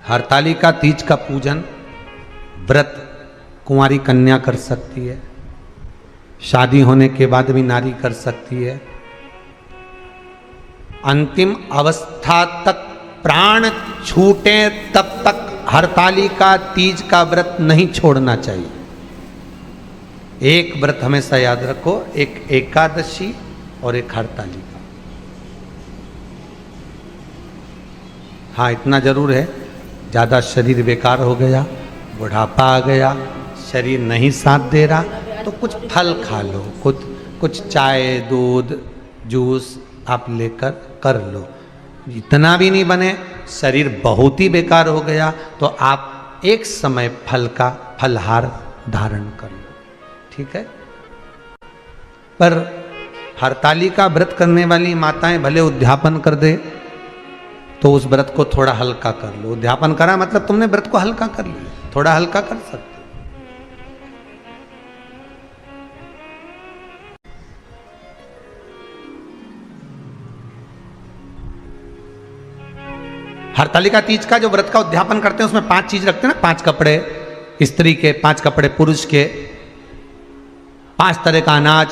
हरतालिका तीज का पूजन व्रत कुंवारी कन्या कर सकती है, शादी होने के बाद भी नारी कर सकती है। अंतिम अवस्था तक प्राण छूटे तब तक हरतालिका तीज का व्रत नहीं छोड़ना चाहिए। एक व्रत हमेशा याद रखो, एक एकादशी और एक हरतालिका। हाँ, इतना जरूर है, ज़्यादा शरीर बेकार हो गया, बुढ़ापा आ गया, शरीर नहीं साथ दे रहा, तो कुछ फल खा लो, कुछ चाय दूध जूस आप लेकर कर लो। इतना भी नहीं बने, शरीर बहुत ही बेकार हो गया, तो आप एक समय फल का फलहार धारण कर लो, ठीक है। पर हरतालिका व्रत करने वाली माताएं भले उद्यापन कर दे, तो उस व्रत को थोड़ा हल्का कर लो। उद्यापन करा मतलब तुमने व्रत को हल्का कर लिया, थोड़ा हल्का कर सकते। हरतालिका तीज का जो व्रत का उद्यापन करते हैं उसमें 5 चीज रखते हैं ना, 5 कपड़े स्त्री के, 5 कपड़े पुरुष के, 5 तरह का अनाज,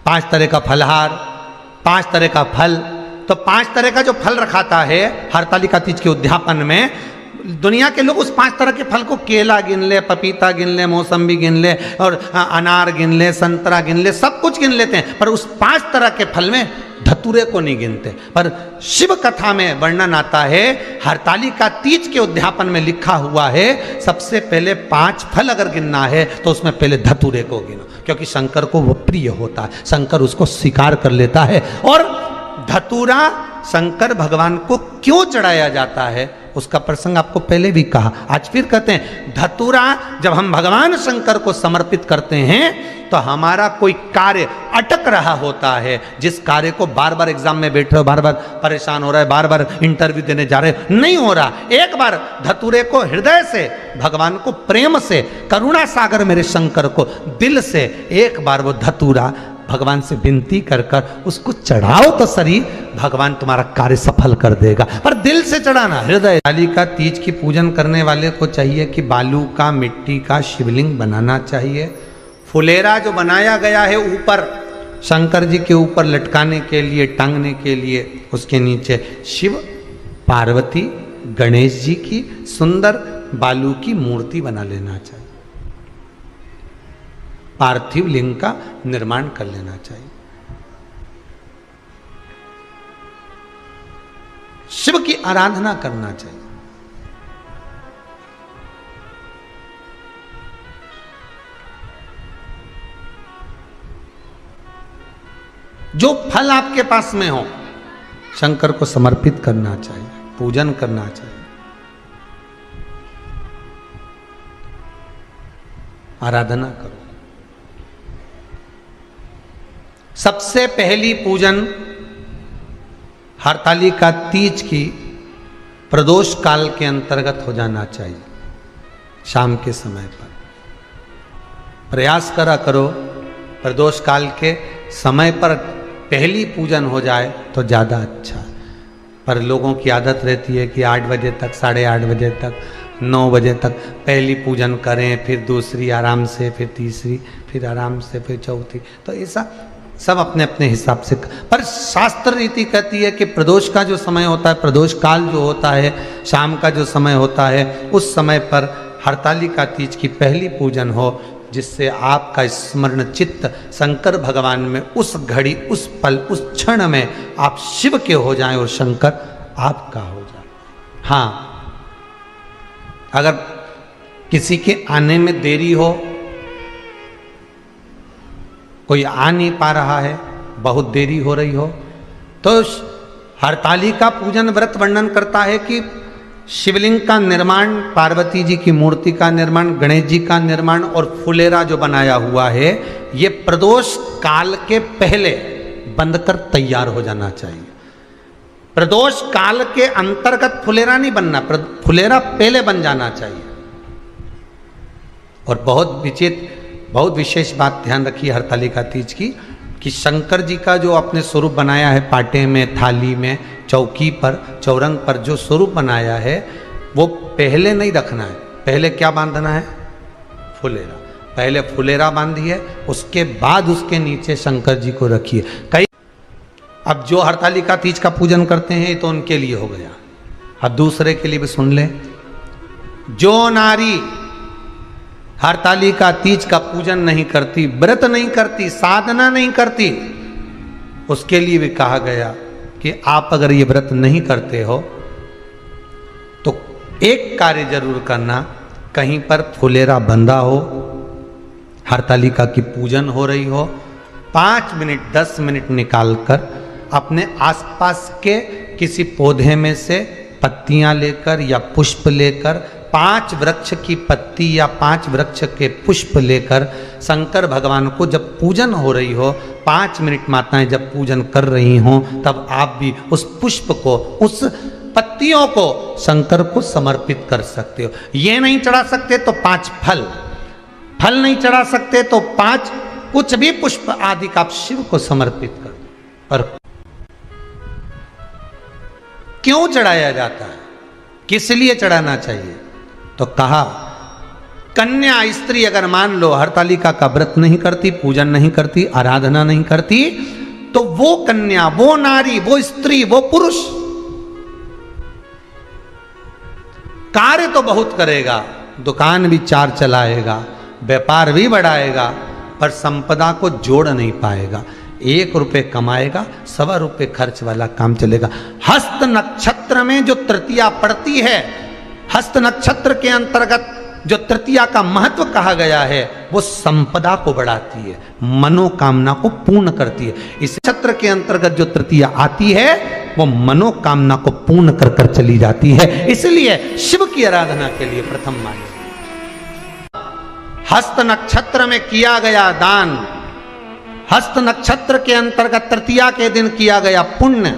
5 तरह का फलहार, 5 तरह का फल। तो 5 तरह का जो फल रखाता है हरतालिका तीज के उद्यापन में, दुनिया के लोग उस 5 तरह के फल को केला गिन ले, पपीता गिन ले, मौसम्बी गिन ले और अनार गिन ले, संतरा गिन ले, सब कुछ गिन लेते हैं, पर उस 5 तरह के फल में धतूरे को नहीं गिनते। पर शिव कथा में वर्णन आता है, हरतालिका तीज के उद्यापन में लिखा हुआ है, सबसे पहले 5 फल अगर गिनना है तो उसमें पहले धतूरे को गिनो, क्योंकि शंकर को वो प्रिय होता है, शंकर उसको स्वीकार कर लेता है। और धतूरा शंकर भगवान को क्यों चढ़ाया जाता है उसका प्रसंग आपको पहले भी कहा, आज फिर कहते हैं। धतूरा जब हम भगवान शंकर को समर्पित करते हैं तो हमारा कोई कार्य अटक रहा होता है, जिस कार्य को बार बार एग्जाम में बैठ रहे हो, बार बार परेशान हो रहा है, बार बार इंटरव्यू देने जा रहे हो, नहीं हो रहा, एक बार धतूरे को हृदय से भगवान को प्रेम से, करुणा सागर मेरे शंकर को दिल से एक बार वो धतूरा भगवान से विनती कर कर उसको चढ़ाओ तो सही, भगवान तुम्हारा कार्य सफल कर देगा। पर दिल से चढ़ाना, हृदय। हरतालिका तीज की पूजन करने वाले को चाहिए कि बालू का, मिट्टी का शिवलिंग बनाना चाहिए। फुलेरा जो बनाया गया है ऊपर शंकर जी के ऊपर लटकाने के लिए, टांगने के लिए, उसके नीचे शिव पार्वती गणेश जी की सुंदर बालू की मूर्ति बना लेना चाहिए, पार्थिव लिंग का निर्माण कर लेना चाहिए। शिव की आराधना करना चाहिए। जो फल आपके पास में हो शंकर को समर्पित करना चाहिए, पूजन करना चाहिए, आराधना करो। सबसे पहली पूजन हरतालिका तीज की प्रदोष काल के अंतर्गत हो जाना चाहिए, शाम के समय पर। प्रयास करो प्रदोष काल के समय पर पहली पूजन हो जाए तो ज़्यादा अच्छा। पर लोगों की आदत रहती है कि 8 बजे तक, 8:30 बजे तक, 9 बजे तक पहली पूजन करें, फिर दूसरी आराम से, फिर तीसरी, फिर आराम से, फिर चौथी। तो ऐसा सब अपने अपने हिसाब से। पर शास्त्र रीति कहती है कि प्रदोष का जो समय होता है, प्रदोष काल जो होता है, शाम का जो समय होता है, उस समय पर हरतालिका तीज की पहली पूजन हो, जिससे आपका स्मरण चित्त शंकर भगवान में उस घड़ी, उस पल, उस क्षण में आप शिव के हो जाएं और शंकर आपका हो जाए। हाँ, अगर किसी के आने में देरी हो, कोई आ नहीं पा रहा है, बहुत देरी हो रही हो, तो हरतालिका पूजन व्रत वर्णन करता है कि शिवलिंग का निर्माण, पार्वती जी की मूर्ति का निर्माण, गणेश जी का निर्माण और फुलेरा जो बनाया हुआ है, ये प्रदोष काल के पहले बंधकर तैयार हो जाना चाहिए। प्रदोष काल के अंतर्गत फुलेरा नहीं बनना, फुलेरा पहले बन जाना चाहिए। और बहुत विशेष बात ध्यान रखिए हरतालिका तीज की, कि शंकर जी का जो अपने स्वरूप बनाया है, पाटे में, थाली में, चौकी पर, चौरंग पर जो स्वरूप बनाया है, वो पहले नहीं रखना है, पहले क्या बांधना है? फुलेरा। पहले फुलेरा बांधिए, उसके बाद उसके नीचे शंकर जी को रखिए। कई अब जो हरतालिका तीज का पूजन करते हैं ये तो उनके लिए हो गया, अब दूसरे के लिए भी सुन ले। जो नारी हरतालिका तीज का पूजन नहीं करती, व्रत नहीं करती, साधना नहीं करती, उसके लिए भी कहा गया कि आप अगर ये व्रत नहीं करते हो तो एक कार्य जरूर करना, कहीं पर फुलेरा बंधा हो, हरतालिका की पूजन हो रही हो, 5 मिनट 10 मिनट निकालकर अपने आसपास के किसी पौधे में से पत्तियां लेकर या पुष्प लेकर, 5 वृक्ष की पत्ती या 5 वृक्ष के पुष्प लेकर शंकर भगवान को जब पूजन हो रही हो, 5 मिनट माताएं जब पूजन कर रही हों, तब आप भी उस पुष्प को, उस पत्तियों को शंकर को समर्पित कर सकते हो। ये नहीं चढ़ा सकते तो 5 फल नहीं चढ़ा सकते तो 5 कुछ भी पुष्प आदि का आप शिव को समर्पित कर दो। पर क्यों चढ़ाया जाता है, किस लिए चढ़ाना चाहिए? तो कहा कन्या स्त्री अगर मान लो हरतालिका का व्रत नहीं करती, पूजन नहीं करती, आराधना नहीं करती, तो वो कन्या, वो नारी, वो स्त्री, वो पुरुष कार्य तो बहुत करेगा, दुकान भी 4 चलाएगा, व्यापार भी बढ़ाएगा, पर संपदा को जोड़ नहीं पाएगा। 1 रुपए कमाएगा, 1.25 रुपए खर्च वाला काम चलेगा। हस्त नक्षत्र में जो तृतीया पड़ती है, हस्त नक्षत्र के अंतर्गत जो तृतीया का महत्व कहा गया है, वो संपदा को बढ़ाती है, मनोकामना को पूर्ण करती है। इस नक्षत्र के अंतर्गत जो तृतीया आती है वो मनोकामना को पूर्ण कर कर चली जाती है। इसलिए शिव की आराधना के लिए प्रथम माने। हस्त नक्षत्र में किया गया दान, हस्त नक्षत्र के अंतर्गत तृतीया के दिन किया गया पुण्य,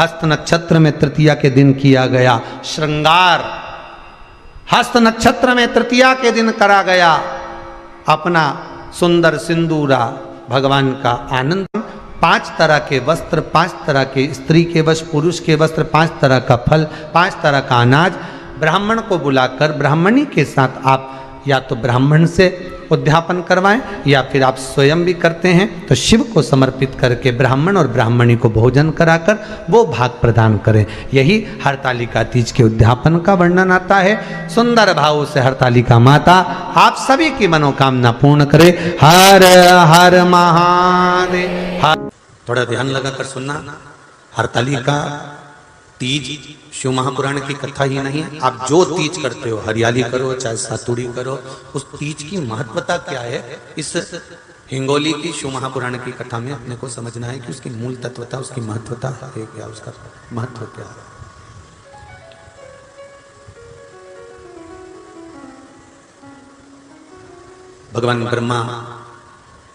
हस्त नक्षत्र में तृतीया के दिन किया गया श्रृंगार, हस्त नक्षत्र में तृतीया के दिन करा गया अपना सुंदर सिंदूरा, भगवान का आनंद, 5 तरह के वस्त्र, 5 तरह के स्त्री के वस्त्र, पुरुष के वस्त्र, 5 तरह का फल, 5 तरह का अनाज, ब्राह्मण को बुलाकर ब्राह्मणी के साथ आप या तो ब्राह्मण से उद्यापन करवाएं या फिर आप स्वयं भी करते हैं तो शिव को समर्पित करके ब्राह्मण और ब्राह्मणी को भोजन कराकर वो भाग प्रदान करें। यही हरतालिका तीज के उद्यापन का वर्णन आता है। सुंदर भाव से हरतालिका माता आप सभी की मनोकामना पूर्ण करे। हर हर महादेव। थोड़ा ध्यान लगाकर सुनना, हरतालिका तीज शिव महापुराण की कथा ही नहीं है। आप जो तीज करते हो, हरियाली करो चाहे सातुड़ी करो, उस तीज की महत्वता क्या है, इस हिंगोली की शिव महापुराण की कथा में अपने को समझना है कि उसकी मूल तत्वता, उसकी महत्वता है क्या, उसका महत्व क्या है। भगवान ब्रह्मा,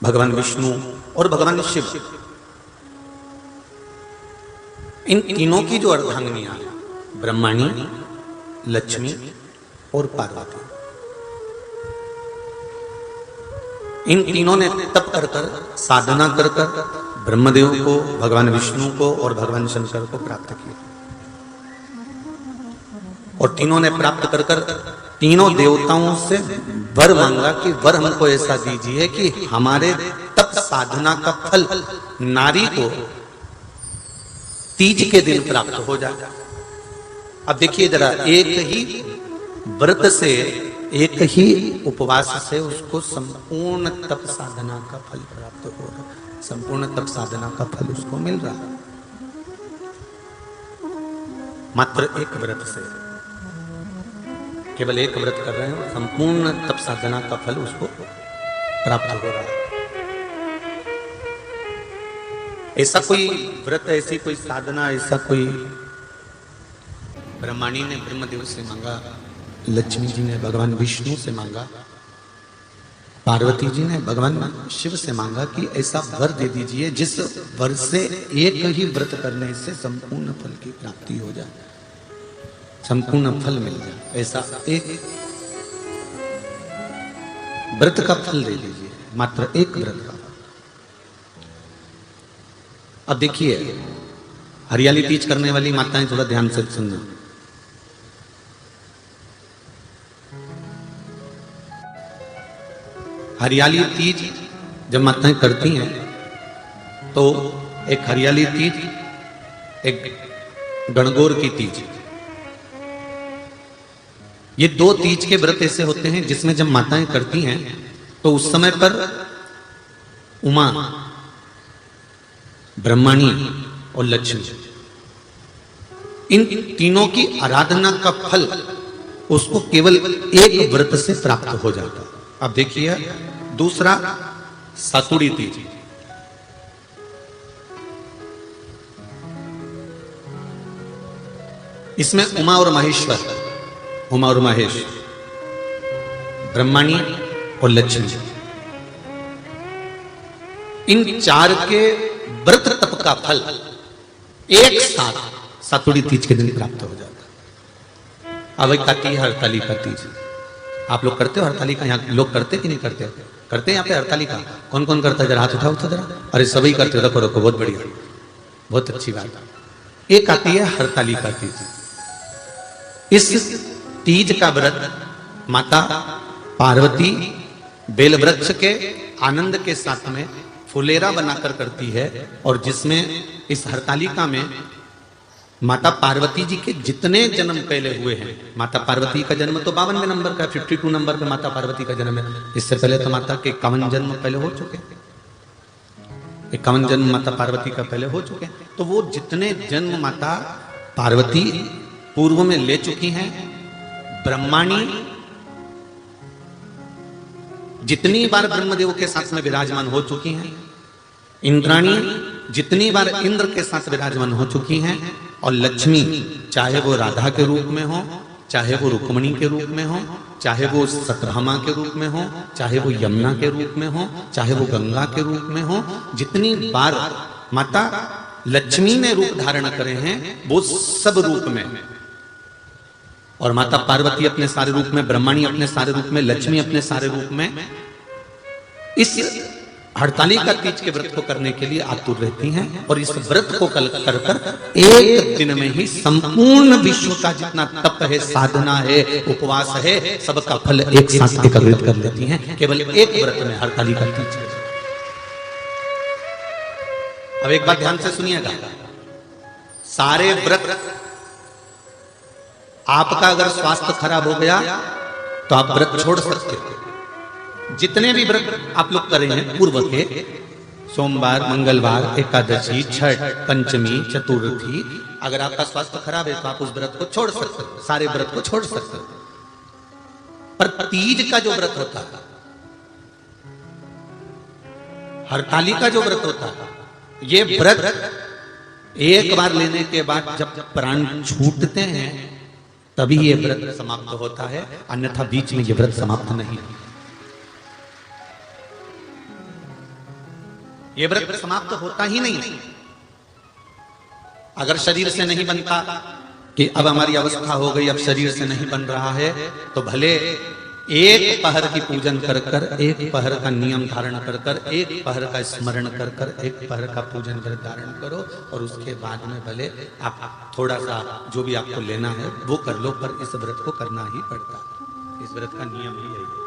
भगवान विष्णु और भगवान शिव, इन तीनों की जो अर्धांगिनियां, ब्रह्माणी, लक्ष्मी और पार्वती, इन तीनों ने तप कर कर, साधना कर कर ब्रह्मदेव को, भगवान विष्णु को और भगवान शंकर को प्राप्त किया। और तीनों ने प्राप्त कर कर तीनों देवताओं से वर मांगा कि वर हमको ऐसा दीजिए कि हमारे तप साधना का फल नारी को तीज के दिन प्राप्त हो जाए। अब देखिए जरा, एक ही व्रत से, एक ही उपवास से उसको संपूर्ण तप साधना का फल प्राप्त हो रहा है, संपूर्ण तप साधना का फल उसको मिल रहा है। मात्र एक व्रत से, केवल एक व्रत कर रहे हैं, संपूर्ण तप साधना का फल उसको प्राप्त हो रहा है। ऐसा कोई व्रत, ऐसी कोई साधना, ऐसा कोई, ब्रह्माणी ने ब्रह्मदेव से मांगा, लक्ष्मी जी ने भगवान विष्णु से मांगा, पार्वती जी ने भगवान शिव से मांगा कि ऐसा वर दे दीजिए जिस वर से एक ही व्रत करने से संपूर्ण फल की प्राप्ति हो जाए, संपूर्ण फल मिल जाए। ऐसा एक व्रत का फल दे दीजिए, मात्र एक व्रत का। अब देखिए, हरियाली तीज करने वाली माताएं थोड़ा ध्यान से सुनना। हरियाली तीज जब माताएं करती हैं तो एक हरियाली तीज, एक गणगौर की तीज, ये दो तीज के व्रत ऐसे होते हैं जिसमें जब माताएं करती हैं तो उस समय पर उमा, ब्रह्मणी और लक्ष्मी, इन तीनों की आराधना का फल उसको केवल एक व्रत से प्राप्त हो जाता है। अब देखिए दूसरा सातुड़ी तीज, इसमें उमा और महेश्वर, उमा और महेश, ब्रह्मणी और लक्ष्मी, इन चार के व्रत तप का फल एक साथ सातुड़ी तीज के दिन प्राप्त हो जाता। अब एक आती है हरतालिका तीज। आप लोग करते हो हरतालिका? यहाँ लोग करते कि नहीं करते? करते हैं यहाँ पे हरतालिका? कौन कौन करता है? जरा हाथ उठाओ तो जरा। अरे सभी करते हो, रखो रखो, बहुत बढ़िया, बहुत अच्छी बात। एक आती है हरतालिका तीज। इस तीज का व्रत माता पार्वती बेल वृक्ष के आनंद के साथ में फुलेरा बनाकर करती है, और जिसमें इस हरतालिका में माता पार्वती जी के जितने जन्म पहले हुए हैं, माता पार्वती का जन्म तो 52वें नंबर का, 52 नंबर पे माता पार्वती का जन्म है। इससे पहले तो माता के 51 जन्म पहले हो चुके हैं, 51 जन्म माता पार्वती का पहले हो चुके हैं। तो वो जितने जन्म माता पार्वती पूर्व में ले चुकी हैं, ब्रह्माणी जितनी बार ब्रह्मदेव के साथ में विराजमान हो चुकी हैं, इंद्राणी जितनी बार इंद्र के साथ विराजमान हो चुकी हैं, और लक्ष्मी चाहे वो राधा के रूप में हो, चाहे वो रुक्मणी के रूप में हो, चाहे वो सतभामा के रूप में हो, चाहे वो यमुना के रूप में हो, चाहे वो गंगा के रूप में हो, जितनी बार माता लक्ष्मी ने रूप धारण करे हैं वो सब रूप में, और माता पार्वती अपने सारे रूप में, ब्रह्मणी अपने सारे रूप में, लक्ष्मी अपने सारे रूप में इस हरतालिका तीज के व्रत को करने के लिए आतुर रहती हैं। और इस व्रत को कर कर एक दिन में ही संपूर्ण विश्व का जितना तप है, साधना है, उपवास है, सबका फल एक साथ एकत्रित कर लेती हैं केवल एक व्रत में, हरतालिका तीज। अब एक बात ध्यान से सुनिएगा, सारे व्रत, आपका अगर स्वास्थ्य खराब हो गया तो आप व्रत छोड़ सकते हो। जितने भी व्रत आप लोग कर रहे हैं पूर्व के, सोमवार, मंगलवार, एकादशी, छठ, पंचमी, चतुर्थी, अगर आपका स्वास्थ्य खराब है तो आप उस व्रत को छोड़ सकते हो, सारे व्रत को छोड़ सकते हो। पर तीज का जो व्रत होता है, हरतालिका जो व्रत होता है, ये व्रत एक बार लेने के बाद जब प्राण छूटते हैं तभी ये व्रत समाप्त होता है, अन्यथा बीच में ये व्रत समाप्त नहीं। ये व्रत समाप्त होता ही नहीं। अगर शरीर से नहीं बनता कि अब हमारी अवस्था हो गई, अब शरीर से नहीं बन रहा है, तो भले एक पहर की पूजन कर कर, एक पहर का नियम धारण कर कर, एक पहर का स्मरण कर कर, एक पहर का पूजन कर धारण करो, और उसके बाद में भले आप थोड़ा सा जो भी आपको लेना है वो कर लो, पर इस व्रत को करना ही पड़ता है। इस व्रत का नियम ही यही है।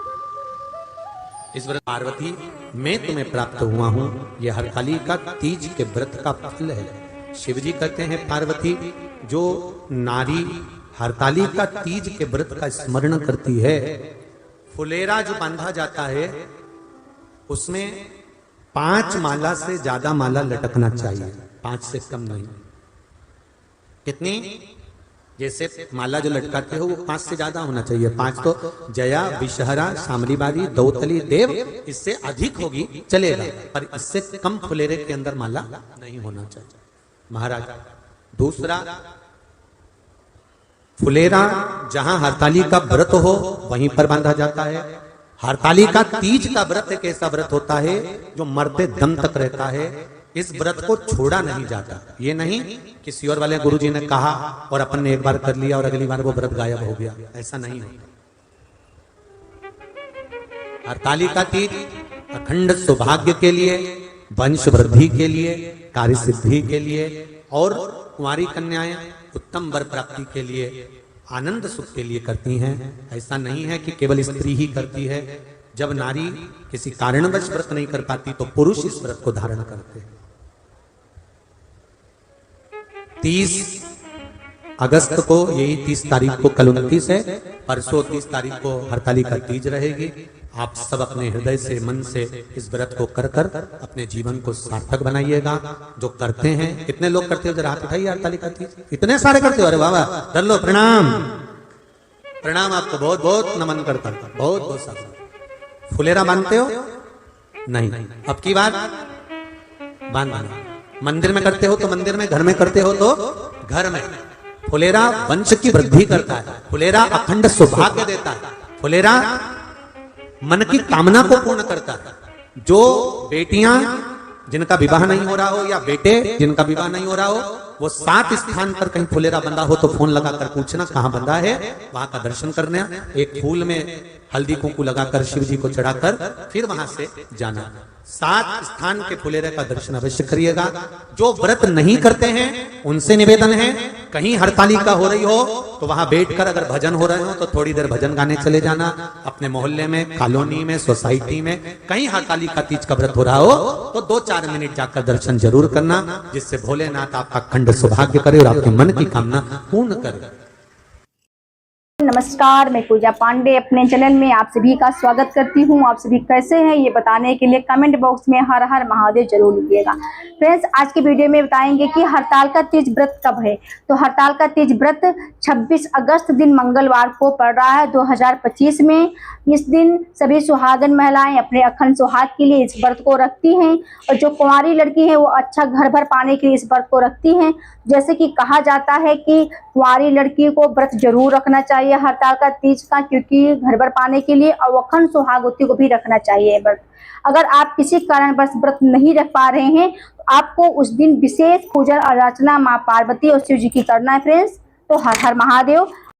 इस व्रत पार्वती मैं तुम्हें प्राप्त हुआ हूं, यह हरतालिका तीज के व्रत का फल है। शिव जी कहते हैं पार्वती, जो नारी हरतालिका तीज के व्रत का स्मरण करती है, फुलेरा जो बांधा जाता है उसमें 5 माला से ज्यादा माला लटकना चाहिए, 5 से कम नहीं। कितनी? जैसे माला जो लटकाते हो वो 5 से ज्यादा होना चाहिए। 5 तो जया, विषहरा, शामलीबारी, दौतली, देव, इससे अधिक होगी चलेगा, पर इससे कम फुलेरे के अंदर माला नहीं होना चाहिए महाराज। दूसरा, फुलेरा जहां हरतालिका व्रत हो वहीं पर बांधा जाता है। हरतालिका तीज का व्रत एक ऐसा व्रत होता है जो मरते दम तक रहता है। इस व्रत को छोड़ा नहीं जाता। ये नहीं किसी और वाले गुरुजी ने कहा और अपन ने एक बार कर लिया और अगली बार वो व्रत गायब हो गया, ऐसा नहीं होता। हरतालिका तीज अखंड सौभाग्य के लिए, वंश वृद्धि के लिए, कार्य सिद्धि के लिए, और कुंवारी कन्याएं उत्तम वर प्राप्ति के लिए, आनंद सुख के लिए करती हैं। ऐसा नहीं है कि केवल स्त्री ही करती है, जब नारी किसी कारणवश व्रत नहीं कर पाती तो पुरुष इस व्रत को धारण करते हैं। 30 अगस्त को, यही 30 तारीख को, कल 29 है, परसों 30 तारीख को हरतालिका तीज रहेगी। आप सब अपने हृदय से, मन से इस व्रत को कर कर अपने जीवन को सार्थक बनाइएगा। जो करते हैं, कितने लोग करते हो जरा हाथ उठाइए हरतालिका तीज। इतने सारे करते हो, अरे वाह वाह, कर लो, प्रणाम प्रणाम, आपको बहुत बहुत नमन करता हूं, बहुत बहुत सारा। फुलेरा बांधते हो? नहीं, अब की बात बांधना। मंदिर में करते हो तो मंदिर में, घर में करते हो तो घर में। फुलेरा वंश की वृद्धि करता है, फुलेरा अखंड सौभाग्य देता है, फुलेरा मन की कामना को पूर्ण करता है। जो बेटियां जिनका विवाह नहीं हो रहा हो या बेटे जिनका विवाह नहीं हो रहा हो, वो 7 स्थान पर कहीं फुलेरा बंधा हो तो फोन लगाकर पूछना कहां बंधा है, वहां का दर्शन करना। एक फूल में हल्दी कुंकू लगाकर शिव जी को चढ़ाकर फिर वहां से जाना। 7 स्थान के फुलेरे का दर्शन अवश्य करिएगा। जो व्रत नहीं करते हैं उनसे निवेदन है, कहीं हरतालिका हो रही हो तो वहां बैठकर अगर भजन हो रहे हो तो थोड़ी देर भजन गाने चले जाना। अपने मोहल्ले में, कॉलोनी में, सोसाइटी में कहीं हरतालिका तीज का व्रत हो रहा हो तो 2-4 मिनट जाकर दर्शन जरूर करना, जिससे भोलेनाथ आपका अखंड सौभाग्य करे और आपके मन की कामना पूर्ण करे। नमस्कार, मैं पूजा पांडे अपने चैनल में आप सभी का स्वागत करती हूं। आप सभी कैसे हैं ये बताने के लिए कमेंट बॉक्स में हर हर महादेव जरूर लिखिएगा। फ्रेंड्स, आज की वीडियो में बताएंगे कि हरतालिका तीज व्रत कब है। तो हरतालिका तीज व्रत 26 अगस्त दिन मंगलवार को पड़ रहा है 2025 में। इस दिन सभी सुहागन महिलाएं अपने अखंड सुहाग के लिए इस व्रत को रखती हैं, और जो कुंवारी लड़की है वो अच्छा घर भर पाने के लिए इस व्रत को रखती हैं। जैसे कि कहा जाता है कि कुंवारी लड़की को व्रत जरूर रखना चाहिए हरतालिका तीज का, क्योंकि घर भर पाने के लिए, और अखंड सुहागवती को भी रखना चाहिए व्रत। अगर आप किसी कारणवश व्रत नहीं रख पा रहे हैं तो आपको उस दिन विशेष पूजा अर्चना माँ पार्वती और शिव जी की करना है फ्रेंड्स। तो हर हर महादेव।